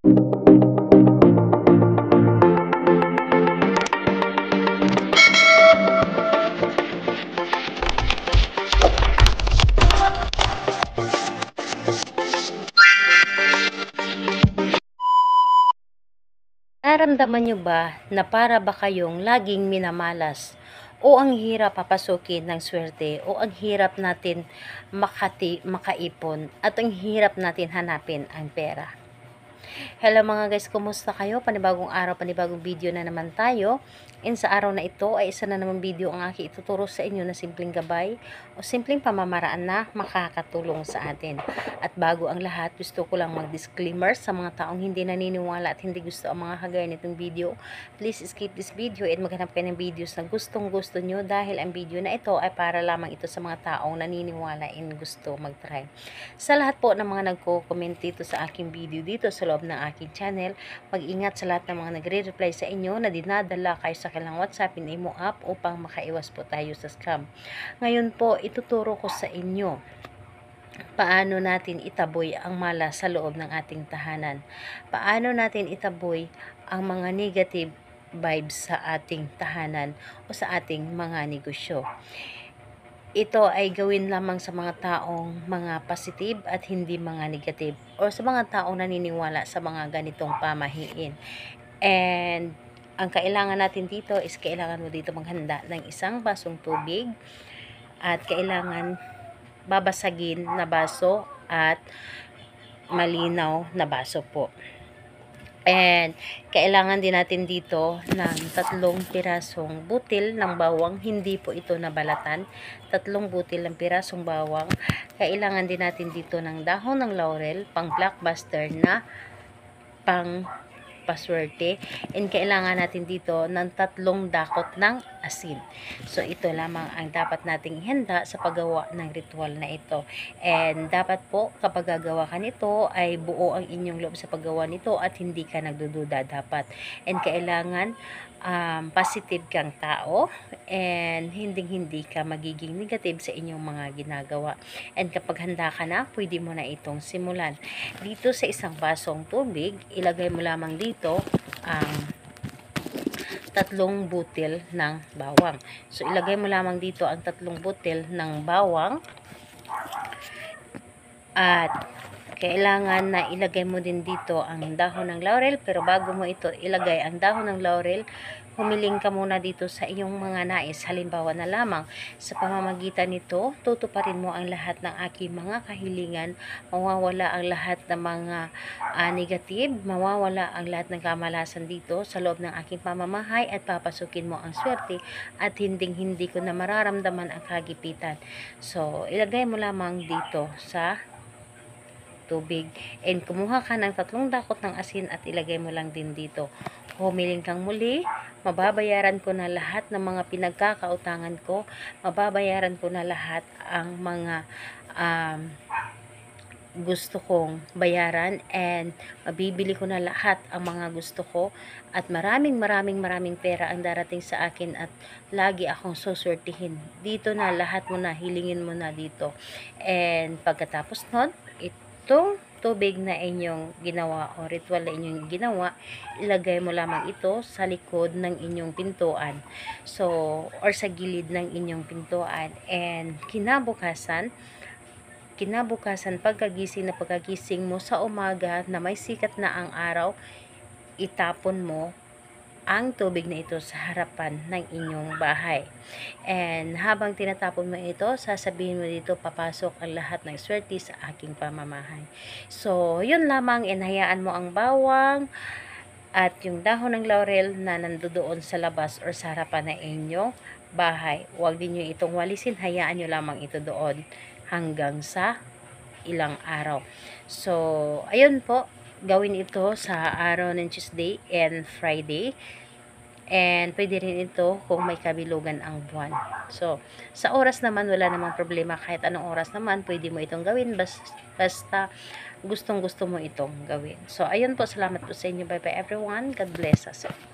Nararamdaman niyo ba na para ba kayong laging minamalas o ang hirap papasukin ng swerte o ang hirap natin makaipon at ang hirap natin hanapin ang pera? Hello mga guys, kumusta kayo? Panibagong araw, panibagong video na naman tayo. And sa araw na ito ay isa na namang video ang aking ituturo sa inyo na simpleng gabay o simpleng pamamaraan na makakatulong sa atin. At bago ang lahat, gusto ko lang mag-disclaimer sa mga taong hindi naniniwala at hindi gusto ang mga kagaya nitong video. Please skip this video at maghanap kayo ng videos na gustong gusto nyo dahil ang video na ito ay para lamang ito sa mga taong naniniwala and gusto mag-try. Sa lahat po ng mga nagko-comment dito sa aking video dito sa loob ng aking channel, mag-ingat sa lahat ng mga nagre-reply sa inyo na dinadala kayo sa kanilang WhatsApp in Imo app upang makaiwas po tayo sa scam. Ngayon po, ituturo ko sa inyo paano natin itaboy ang malas sa loob ng ating tahanan. Paano natin itaboy ang mga negative vibes sa ating tahanan o sa ating mga negosyo. Ito ay gawin lamang sa mga taong mga positive at hindi mga negative o sa mga taong naniniwala sa mga ganitong pamahiin. And ang kailangan natin dito is kailangan mo dito maghanda ng isang basong tubig at kailangan babasagin na baso at malinaw na baso po. And kailangan din natin dito ng 3 pirasong butil ng bawang, hindi po ito nabalatan. 3 butil ng pirasong bawang. Kailangan din natin dito ng dahon ng laurel, pang blockbuster na pang paswerte, and kailangan natin dito ng 3 dakot ng asin. So ito lamang ang dapat nating ihanda sa paggawa ng ritual na ito. And dapat po kapag gagawa ka nito ay buo ang inyong loob sa paggawa nito at hindi ka nagdududa dapat. And kailangan positive kang tao and hindi ka magiging negative sa inyong mga ginagawa. And kapag handa ka na, pwede mo na itong simulan. Dito sa isang basong tubig, ilagay mo lamang dito ang 3 butil ng bawang. So ilagay mo lamang dito ang 3 butil ng bawang at kailangan na ilagay mo din dito ang dahon ng laurel, pero bago mo ito ilagay ang dahon ng laurel, humiling ka muna dito sa iyong mga nais. Halimbawa na lamang, sa pamamagitan nito, tutuparin mo ang lahat ng aking mga kahilingan, mawawala ang lahat ng mga negative, mawawala ang lahat ng kamalasan dito sa loob ng aking pamamahay at papasukin mo ang swerte at hindi ko na mararamdaman ang kagipitan. So, ilagay mo lamang dito sa tubig and kumuha ka ng 3 dakot ng asin at ilagay mo lang din dito. Humiling kang muli, mababayaran ko na lahat ng mga pinagkakautangan ko, mababayaran ko na lahat ang mga gusto kong bayaran and mabibili ko na lahat ang mga gusto ko at maraming pera ang darating sa akin at lagi akong suswertihin. Dito na lahat mo na, hilingin mo na dito. And pagkatapos nun, itong tubig na inyong ginawa o ritual na inyong ginawa, ilagay mo lamang ito sa likod ng inyong pintuan. So, or sa gilid ng inyong pintuan. And kinabukasan pagkagising mo sa umaga na may sikat na ang araw, itapon mo ang tubig na ito sa harapan ng inyong bahay. And habang tinatapon mo ito, sasabihin mo dito, papasok ang lahat ng swerte sa aking pamamahay. So, yun lamang, inhayaan mo ang bawang at yung dahon ng laurel na nandoon sa labas or sa harapan ng inyong bahay. Huwag din nyo itong walisin, hayaan nyo lamang ito doon hanggang sa ilang araw. So, ayun po, gawin ito sa araw ng Tuesday and Friday. And pwede rin ito kung may kabilugan ang buwan. So, sa oras naman, wala namang problema. Kahit anong oras naman, pwede mo itong gawin. Basta gustong gusto mo itong gawin. So, ayun po. Salamat po sa inyo. Bye bye everyone. God bless us.